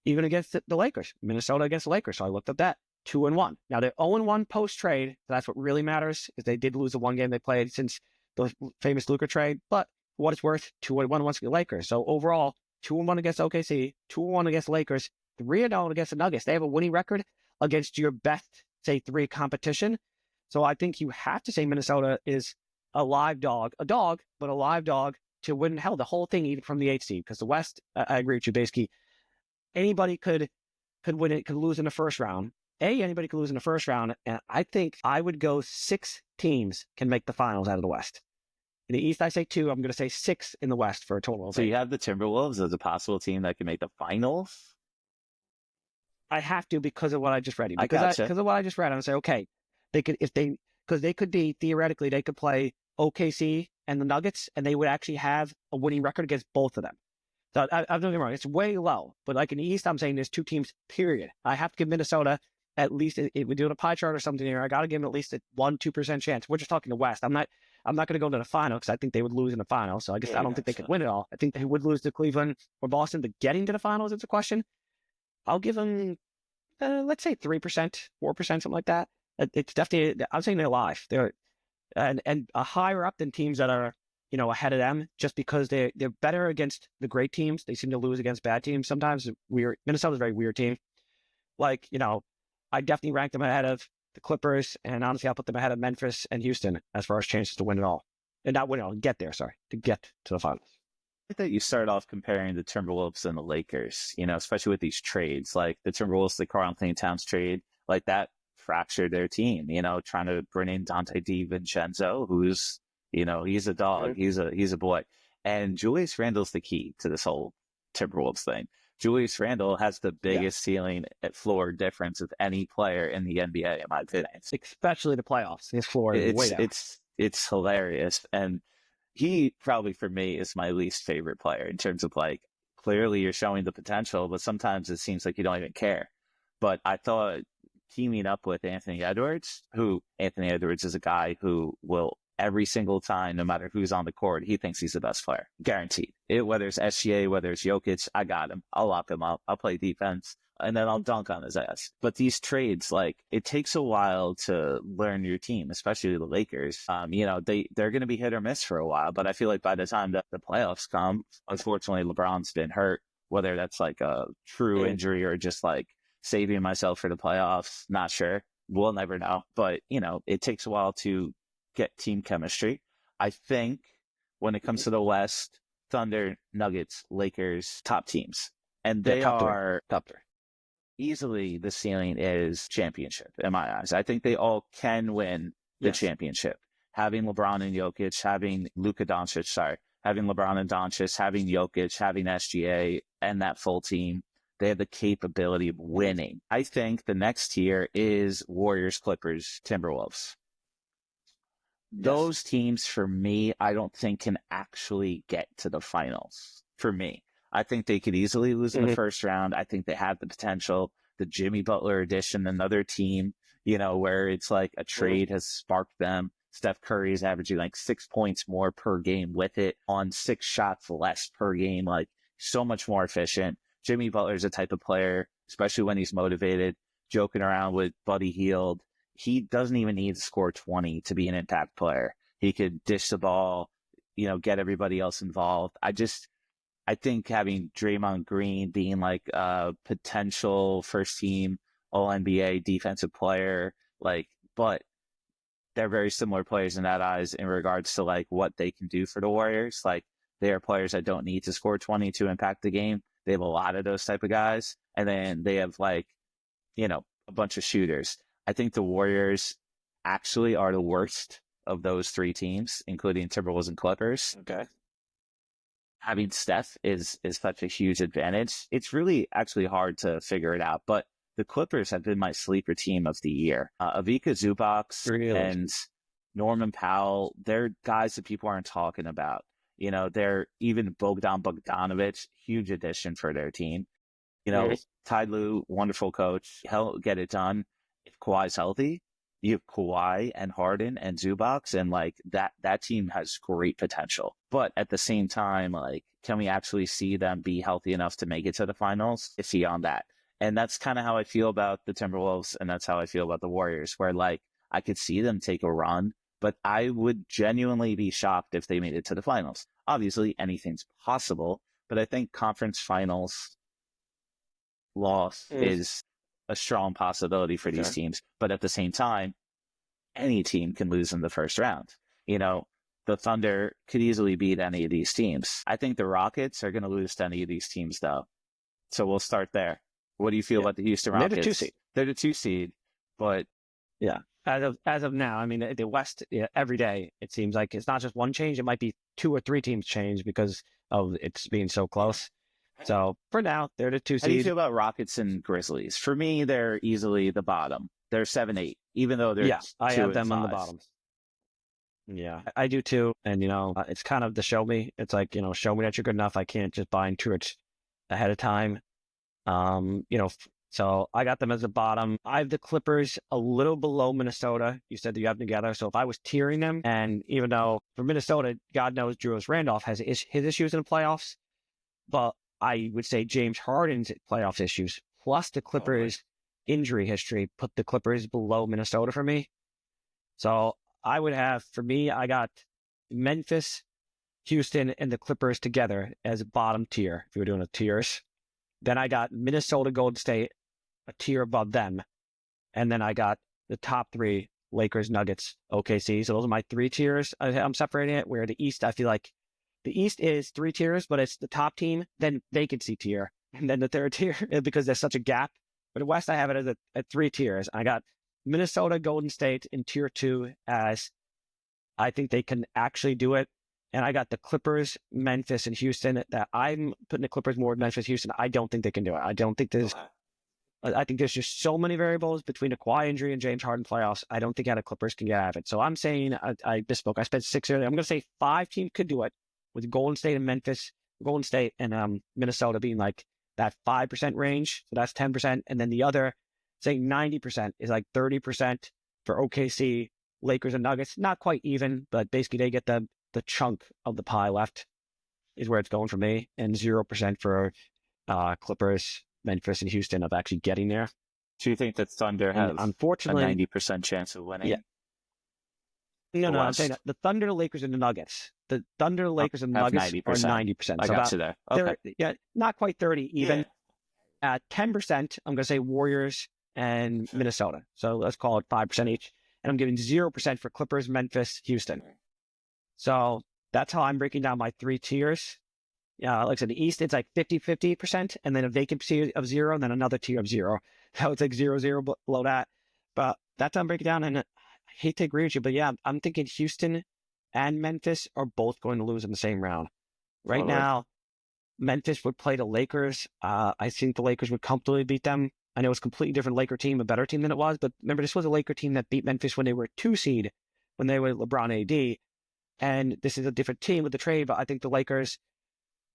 Even against the Lakers, Minnesota against the Lakers. So I looked at that, 2-1. Now they're 0-1 post-trade. So that's what really matters, is they did lose the one game they played since the famous Luka trade. But for what it's worth, 2-1 against the Lakers. So overall, 2-1 against OKC, 2-1 against the Lakers, 3-0 against the Nuggets. They have a winning record against your best, say, 3 competition. So I think you have to say Minnesota is a live dog, but a live dog to win the whole thing, even from the 8th seed. Because the West, I agree with you, basically, anybody could win it, could lose in the first round. Anybody could lose in the first round, and I think I would go 6 teams can make the finals out of the West. In the East, I say 2. I'm going to say 6 in the West for a total of So 8. you have the Timberwolves as a possible team that can make the finals. I have to because of what I just read. I gotcha. Because of what I just read, I'm going to say, okay, because they could be, theoretically, they could play OKC and the Nuggets, and they would actually have a winning record against both of them. So I'm not getting wrong. It's way low. But like in the East, I'm saying there's 2 teams, period. I have to give Minnesota at least, if we're doing a pie chart or something here, I got to give them at least a 1-2% chance. We're just talking the West. I'm not going to go to the final because I think they would lose in the final. So I guess I don't think they could win it all. I think they would lose to Cleveland or Boston. But getting to the finals, it's a question. I'll give them, let's say 3%, 4%, something like that. It's definitely, I'm saying they're alive. They're and higher up than teams that are, ahead of them, just because they're better against the great teams. They seem to lose against bad teams sometimes. Minnesota's a very weird team. Like, I definitely rank them ahead of the Clippers, and honestly, I'll put them ahead of Memphis and Houston as far as chances to win it all. And not win it all, get there, to get to the finals. I think that you start off comparing the Timberwolves and the Lakers, especially with these trades, like the Timberwolves, the Karl Anthony Towns trade, like that fractured their team, trying to bring in Dante DiVincenzo, who's, he's a dog, he's a boy. And Julius Randle's the key to this whole Timberwolves thing. Julius Randle has the biggest ceiling at floor difference of any player in the NBA, in my opinion. Especially the playoffs. His floor is way down. It's hilarious. And he probably, for me, is my least favorite player in terms of, like, clearly you're showing the potential, but sometimes it seems like you don't even care. But I thought teaming up with Anthony Edwards is a guy who will, every single time, no matter who's on the court, he thinks he's the best player. Guaranteed. Whether it's SGA, whether it's Jokic, I got him. I'll lock him up. I'll play defense, and then I'll dunk on his ass. But these trades, like, it takes a while to learn your team, especially the Lakers. They're going to be hit or miss for a while, but I feel like by the time that the playoffs come, unfortunately, LeBron's been hurt, whether that's like a true injury or just like saving myself for the playoffs. Not sure. We'll never know. But, it takes a while to get team chemistry. I think when it comes to the West, Thunder, Nuggets, Lakers, top teams. And they are top 3. Easily the ceiling is championship in my eyes. I think they all can win the championship. Having LeBron and Jokic, having Luka Doncic, having LeBron and Doncic, having Jokic, having SGA, and that full team, they have the capability of winning. I think the next tier is Warriors, Clippers, Timberwolves. Those teams, for me, I don't think can actually get to the finals. For me, I think they could easily lose in the first round. I think they have the potential. The Jimmy Butler addition, another team, where it's like a trade has sparked them. Steph Curry is averaging like 6 points more per game with it on 6 shots less per game, like so much more efficient. Jimmy Butler is a type of player, especially when he's motivated, joking around with Buddy Hield. He doesn't even need to score 20 to be an impact player. He could dish the ball, get everybody else involved. I think having Draymond Green being like a potential first team All-NBA defensive player, but they're very similar players in that eyes in regards to like what they can do for the Warriors. Like, they are players that don't need to score 20 to impact the game. They have a lot of those type of guys. And then they have a bunch of shooters. I think the Warriors actually are the worst of those 3 teams, including Timberwolves and Clippers. Okay. Having Steph is such a huge advantage. It's really actually hard to figure it out, but the Clippers have been my sleeper team of the year. Ivica Zubac and Norman Powell, they're guys that people aren't talking about. They're even Bogdan Bogdanovic, huge addition for their team. Ty Lue, wonderful coach. He'll get it done. If Kawhi's healthy, you have Kawhi and Harden and Zubac, and like that team has great potential. But at the same time, like, can we actually see them be healthy enough to make it to the finals? It's beyond that. And that's kind of how I feel about the Timberwolves, and that's how I feel about the Warriors, where like I could see them take a run, but I would genuinely be shocked if they made it to the finals. Obviously, anything's possible, but I think conference finals loss is a strong possibility for these teams. But at the same time, any team can lose in the first round. The Thunder could easily beat any of these teams. I think the Rockets are going to lose to any of these teams, though. So we'll start there. What do you feel about the Houston Rockets? They're the 2 seed. They're the 2 seed, but yeah, As of now, I mean, the West, every day, it seems like it's not just one change. It might be 2 or 3 teams change because of it's being so close. So for now, they're the 2 How do you seed. feel about Rockets and Grizzlies? For me, they're easily the bottom. They're 7-8, even though they're Yeah, I 2 have and them on the 5. bottom. Yeah, I do too. And, it's kind of the show me. It's like, show me that you're good enough. I can't just buy into it ahead of time. So I got them as the bottom. I have the Clippers a little below Minnesota. You said that you have them together. So if I was tiering them, and even though for Minnesota, God knows Julius Randolph has his issues in the playoffs, but I would say James Harden's playoff issues plus the Clippers' injury history put the Clippers below Minnesota for me. So I would have, for me, I got Memphis, Houston, and the Clippers together as bottom tier, if you were doing a tiers. Then I got Minnesota, Golden State, a tier above them. And then I got the top 3, Lakers, Nuggets, OKC. So those are my 3 tiers. I'm separating it, where the East, I feel like the East is 3 tiers, but it's the top team, then vacancy tier, and then the third tier, because there's such a gap. But the West, I have it as at 3 tiers. I got Minnesota, Golden State in tier 2 as I think they can actually do it. And I got the Clippers, Memphis, and Houston. That I'm putting the Clippers more than Memphis, Houston. I don't think they can do it. I don't think there's. I think there's just so many variables between the Kawhi injury and James Harden playoffs. I don't think how the Clippers can get out of it. So I'm saying I misspoke. I spent 6 earlier. I'm going to say 5 teams could do it, with Golden State and Memphis, Golden State and Minnesota being like that 5% range. So that's 10%, and then the other, say 90% is like 30% for OKC, Lakers, and Nuggets. Not quite even, but basically they get the chunk of the pie left is where it's going for me, and 0% for Clippers, Memphis, and Houston of actually getting there. Do you think that Thunder have unfortunately a 90% chance of winning? Yeah. No, I'm saying that the Thunder, the Lakers, and the Nuggets. The Thunder, the Lakers, and the Nuggets 90%. Are 90%. I got you there. Okay. Yeah, not quite 30 even. At 10%, I'm going to say Warriors and Minnesota. So let's call it 5% each. And I'm giving 0% for Clippers, Memphis, Houston. So that's how I'm breaking down my 3 tiers. Like I said, the East, it's like 50%, and then a vacancy of 0, and then another tier of 0. So it's like 0 below that. But that's how I'm breaking down. And I hate to agree with you, but yeah, I'm thinking Houston and Memphis are both going to lose in the same round. Right now, Memphis would play the Lakers. I think the Lakers would comfortably beat them. I know it's a completely different Laker team, a better team than it was, but remember, this was a Laker team that beat Memphis when they were 2 seed, when they were LeBron AD. And this is a different team with the trade, but I think the Lakers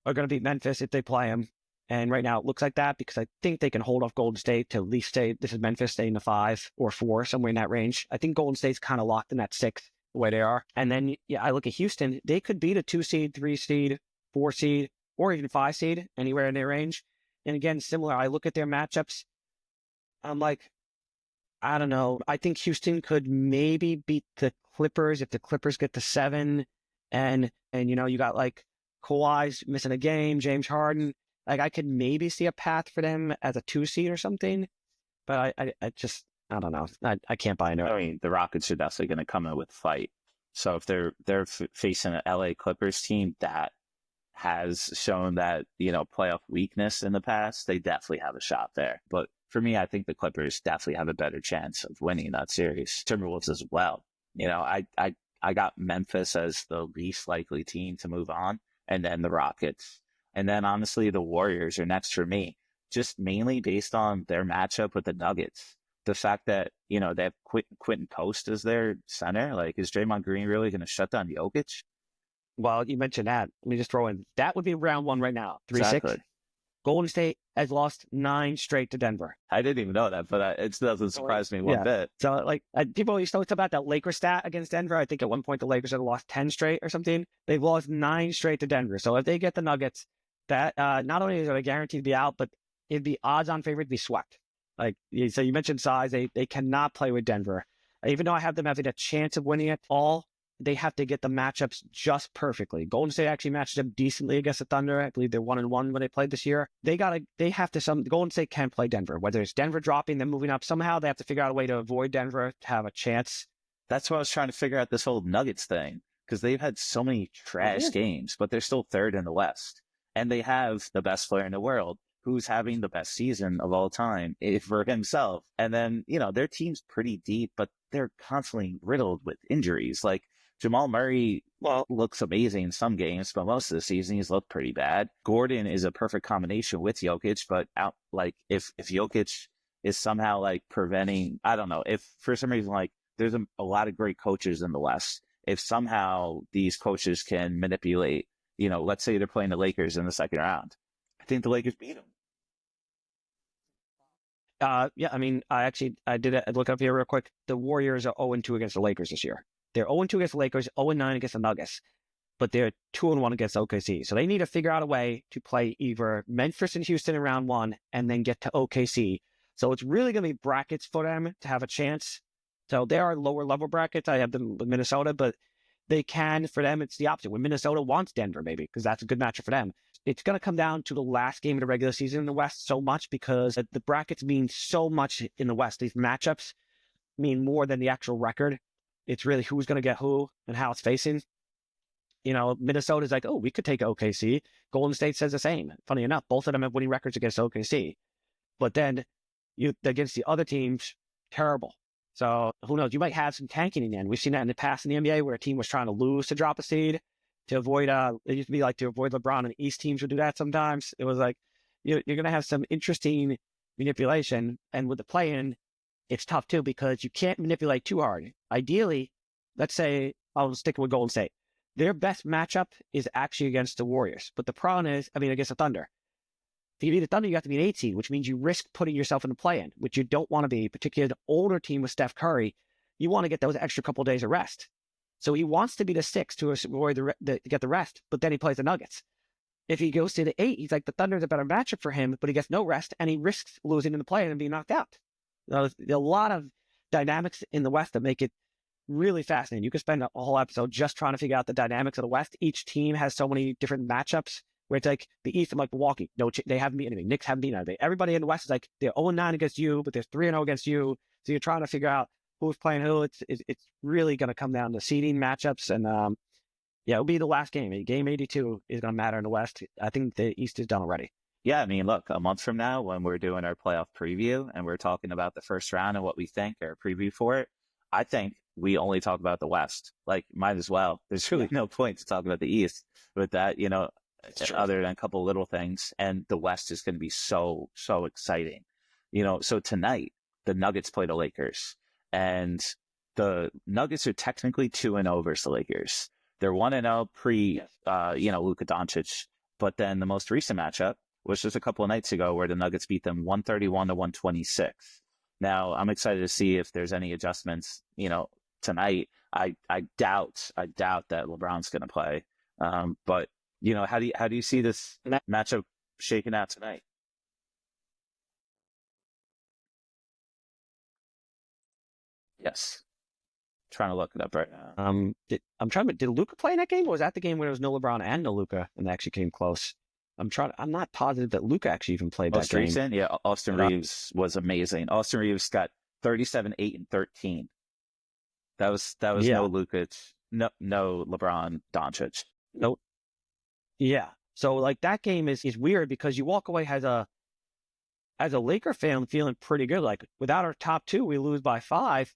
are going to beat Memphis if they play them. And right now it looks like that, because I think they can hold off Golden State to at least stay. This is Memphis staying to 5 or 4, somewhere in that range. I think Golden State's kind of locked in that 6th, the way they are. And then, I look at Houston. They could beat a 2 seed, 3 seed, 4 seed, or even 5 seed, anywhere in their range. And again, similar, I look at their matchups. I'm like, I don't know. I think Houston could maybe beat the Clippers if the Clippers get to 7. And you got like Kawhi's missing a game, James Harden. Like, I could maybe see a path for them as a 2 seed or something. But I don't know. I can't buy into it. I mean, the Rockets are definitely going to come in with a fight. So if they're facing an LA Clippers team that has shown that, playoff weakness in the past, they definitely have a shot there. But for me, I think the Clippers definitely have a better chance of winning that series. Timberwolves as well. I got Memphis as the least likely team to move on, and then the Rockets. And then honestly, the Warriors are next for me, just mainly based on their matchup with the Nuggets. The fact that, they have Quentin Post as their center. Like, is Draymond Green really going to shut down Jokic? Well, you mentioned that. Let me just throw in, that would be round 1 right now. 3-6. Exactly. Golden State has lost 9 straight to Denver. I didn't even know that, but it doesn't surprise me one bit. So, people used to talk about that Lakers stat against Denver. I think at one point the Lakers had lost 10 straight or something. They've lost 9 straight to Denver. So if they get the Nuggets, that not only is it a guarantee to be out, but it'd be odds-on favorite to be swept. So you mentioned size. They cannot play with Denver. Even though I have them having a chance of winning it all, they have to get the matchups just perfectly. Golden State actually matched up decently against the Thunder. I believe they're 1-1 when they played this year. Golden State can play Denver. Whether it's Denver dropping, them moving up, somehow they have to figure out a way to avoid Denver to have a chance. That's what I was trying to figure out, this whole Nuggets thing, because they've had so many trash games, but they're still 3rd in the West. And they have the best player in the world. who's having the best season of all time for himself. And then, their team's pretty deep, but they're constantly riddled with injuries. Like Jamal Murray, looks amazing in some games, but most of the season he's looked pretty bad. Gordon is a perfect combination with Jokic, but if Jokic is somehow like preventing, I don't know, if for some reason, like there's a lot of great coaches in the West, if somehow these coaches can manipulate, let's say they're playing the Lakers in the second round, I think the Lakers beat them. Yeah, I mean, I did look up here real quick. The Warriors are 0-2 against the Lakers this year. They're 0-2 against the Lakers, 0-9 against the Nuggets, but they're 2-1 against OKC. So they need to figure out a way to play either Memphis and Houston in round one and then get to OKC. So it's really going to be brackets for them to have a chance. So there are lower level brackets. I have them with Minnesota, but for them, it's the opposite. When Minnesota wants Denver, maybe, because that's a good matchup for them. It's going to come down to the last game of the regular season in the West so much because the brackets mean so much in the West. These matchups mean more than the actual record. It's really who's going to get who and how it's facing. Minnesota's like, oh, we could take OKC. Golden State says the same. Funny enough, both of them have winning records against OKC. But then against the other teams, terrible. So who knows? You might have some tanking in the end. We've seen that in the past in the NBA where a team was trying to lose to drop a seed to avoid, it used to be like to avoid LeBron, and East teams would do that sometimes. It was like, you're going to have some interesting manipulation. And with the play-in, it's tough too because you can't manipulate too hard. Ideally, let's say, I'll stick with Golden State. Their best matchup is actually against the Warriors. But the problem is, against the Thunder. If you beat the Thunder, you have to be an 8 seed, which means you risk putting yourself in the play-in, which you don't want to be, particularly the older team with Steph Curry. You want to get those extra couple of days of rest. So he wants to be the 6 to avoid to get the rest, but then he plays the Nuggets. If he goes to the 8, he's like, the Thunder's a better matchup for him, but he gets no rest, and he risks losing in the play-in and being knocked out. There's a lot of dynamics in the West that make it really fascinating. You could spend a whole episode just trying to figure out the dynamics of the West. Each team has so many different matchups where it's like the East, I'm like Milwaukee. No, they haven't beaten anything. Knicks haven't beaten anything. Everybody in the West is like, they're 0-9 against you, but they're 3-0 against you. So you're trying to figure out who's playing who. It's really going to come down to seeding matchups. And it'll be the last game. Game 82 is going to matter in the West. I think the East is done already. Yeah, look, a month from now when we're doing our playoff preview and we're talking about the first round and what we think, our preview for it, I think we only talk about the West. Like, might as well. There's really no point to talk about the East with that, other than a couple of little things. And the West is going to be so, so exciting. So tonight, the Nuggets play the Lakers. And the Nuggets are technically 2-0 versus the Lakers. They're 1-0 pre, Luka Doncic. But then the most recent matchup was just a couple of nights ago where the Nuggets beat them 131-126. Now, I'm excited to see if there's any adjustments, tonight. I doubt that LeBron's going to play. But, how do you see this matchup shaking out tonight? Yes. Trying to look it up right now. Did Luka play in that game? Or was that the game where there was no LeBron and no Luka and they actually came close? I'm not positive that Luka actually even played that game. Yeah, Austin Reeves was amazing. Austin Reeves got 37, 8, and 13. That was no Luka, no LeBron, Doncic. Nope. Yeah. So like that game is weird because you walk away as a Laker fan feeling pretty good. Like without our top 2, we lose by 5.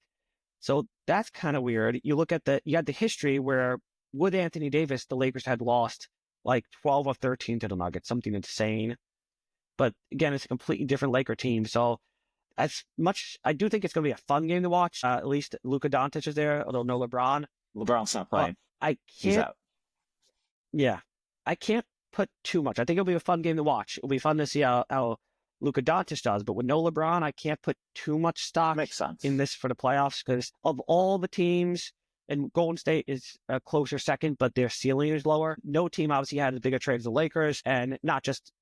So that's kind of weird. You look at you had the history where with Anthony Davis, the Lakers had lost like 12 or 13 to the Nuggets, something insane. But again, it's a completely different Laker team. So as much, I do think it's going to be a fun game to watch. At least Luka Doncic is there, although no LeBron. LeBron's not playing. I can't. He's out. Yeah. I can't put too much. I think it'll be a fun game to watch. It'll be fun to see how Luka Doncic does. But with no LeBron, I can't put too much stock in this for the playoffs because of all the teams, and Golden State is a closer second, but their ceiling is lower. No team obviously had as big a trade as the Lakers, and not just,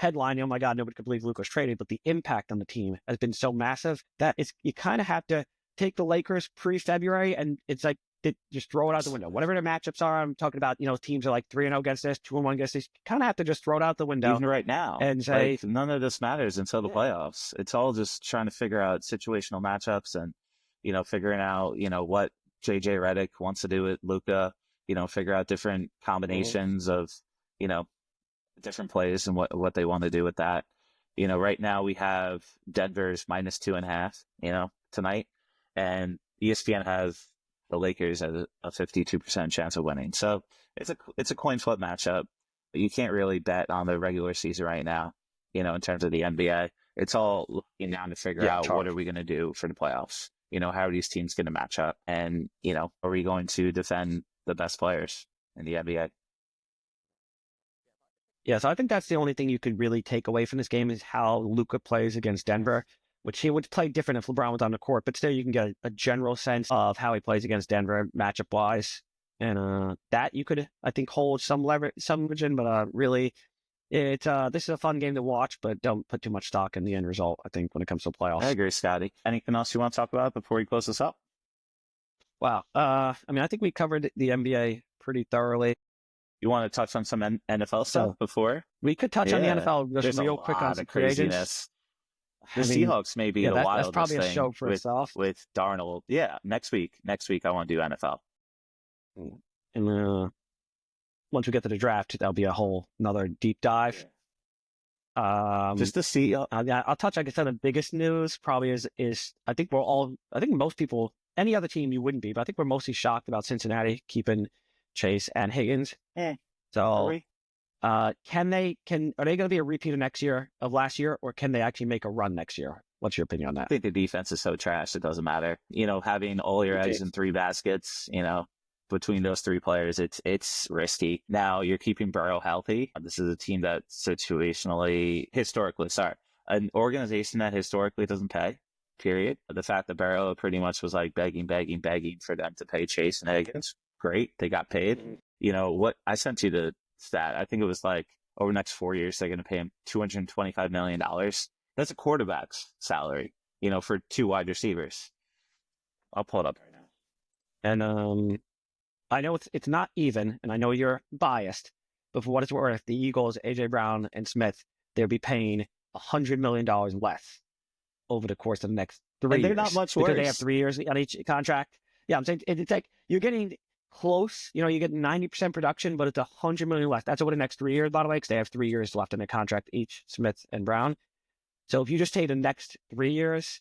headlining, oh my God, nobody could believe Luka was traded, but the impact on the team has been so massive that you kind of have to take the Lakers pre-February, and it's like, just throw it out the window. Whatever the matchups are, I'm talking about, teams are like 3-0 against this, 2-1 against this. You kind of have to just throw it out the window. Even right now. And say, none of this matters until the playoffs. It's all just trying to figure out situational matchups and, figuring out, what JJ Redick wants to do with Luka, figure out different combinations of, different plays and what they want to do with that. Right now we have Denver's -2.5, tonight, and ESPN has the Lakers at a 52% chance of winning. So it's a coin flip matchup. You can't really bet on the regular season right now, in terms of the NBA. It's all looking down to figure out what are we going to do for the playoffs. How are these teams going to match up? And, are we going to defend the best players in the NBA? Yeah, so I think that's the only thing you could really take away from this game is how Luka plays against Denver, which he would play different if LeBron was on the court, but still you can get a general sense of how he plays against Denver matchup-wise. And that you could, I think, hold some leverage in, but really, this is a fun game to watch, but don't put too much stock in the end result, I think, when it comes to playoffs. I agree, Scotty. Anything else you want to talk about before we close this up? Wow. I think we covered the NBA pretty thoroughly. You want to touch on some NFL stuff before? We could touch on the NFL just real quick on some craziness. The Seahawks may be the wildest that's probably thing a show for itself. With Darnold. Yeah, next week I want to do NFL. And once we get to the draft, that'll be a whole another deep dive. Just to see. I'll touch, like I said, the biggest news probably is I think most people, any other team you wouldn't be, but I think we're mostly shocked about Cincinnati keeping Chase and Higgins. So are they going to be a repeat of last year, or can they actually make a run next year? What's your opinion on that? I think the defense is so trash it doesn't matter. Having all your eggs in 3 baskets, between those 3 players, it's risky. Now you're keeping Burrow healthy. This is a team that an organization that historically doesn't pay. Period. The fact that Burrow pretty much was like begging for them to pay Chase and Higgins. Great. They got paid. What I sent you the stat. I think it was like over the next 4 years, they're going to pay him $225 million. That's a quarterback's salary, for 2 wide receivers. I'll pull it up right now. And I know it's not even, and I know you're biased, but for what it's worth, the Eagles, A.J. Brown and Smith, they'll be paying $100 million less over the course of the next 3 years. They're not much worse. Because they have 3 years on each contract. Yeah, I'm saying it's like you're getting close. You get 90% production, but it's $100 million less. That's over the next 3 years, by the way, because they have 3 years left in their contract each, Smith and Brown. So if you just take the next 3 years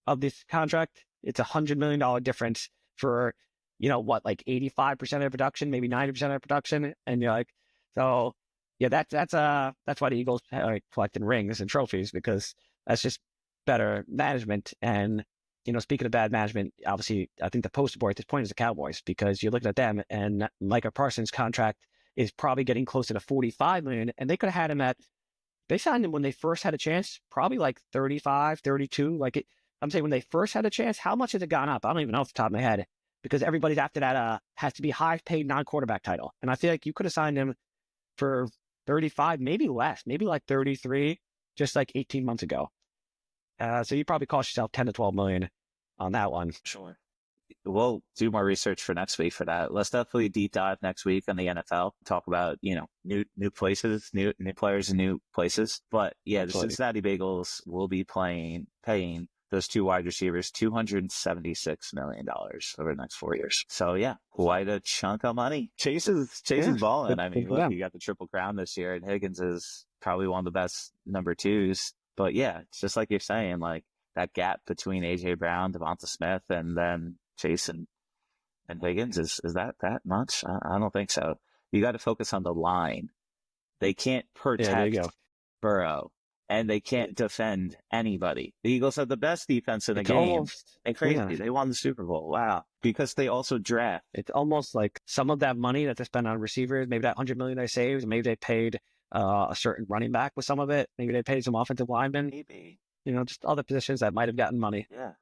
of this contract, it's $100 million difference for, like 85% of production, maybe 90% of production. And you're like, so yeah, that's why the Eagles are collecting rings and trophies, because that's just better management. And speaking of bad management, obviously, I think the poster boy at this point is the Cowboys, because you're looking at them, and Micah Parsons' contract is probably getting closer to $45 million, and they could have had him they signed him when they first had a chance, probably like 35, 32. I'm saying when they first had a chance, how much has it gone up? I don't even know off the top of my head, because everybody's after that has to be high-paid non-quarterback title. And I feel like you could have signed him for 35, maybe less, maybe like 33, just like 18 months ago. So you probably cost yourself 10 to 12 million on that one. Sure. We'll do more research for next week for that. Let's definitely deep dive next week on the NFL. Talk about, new places, new players in new places. But yeah, the Cincinnati Bengals will be paying those 2 wide receivers $276 million over the next 4 years. So yeah, quite a chunk of money. Chase is balling. I mean, look, he got the Triple Crown this year, and Higgins is probably one of the best number 2s. But yeah, it's just like you're saying, like that gap between A.J. Brown, Devonta Smith, and then Chase and Higgins, is that much? I don't think so. You got to focus on the line. They can't protect Burrow, and they can't defend anybody. The Eagles have the best defense in the game. And crazy. Yeah. They won the Super Bowl. Wow. Because they also draft. It's almost like some of that money that they spend on receivers, maybe that $100 million they saved, maybe they paid a certain running back with some of it. Maybe they paid some offensive linemen. Maybe. Just other positions that might have gotten money. Yeah.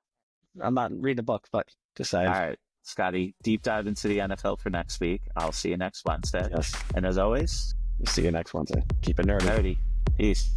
I'm not reading the book, but just saying. All right, Scotty, deep dive into the NFL for next week. I'll see you next Wednesday. Yes. And as always, see you next Wednesday. Keep it nerdy. Peace.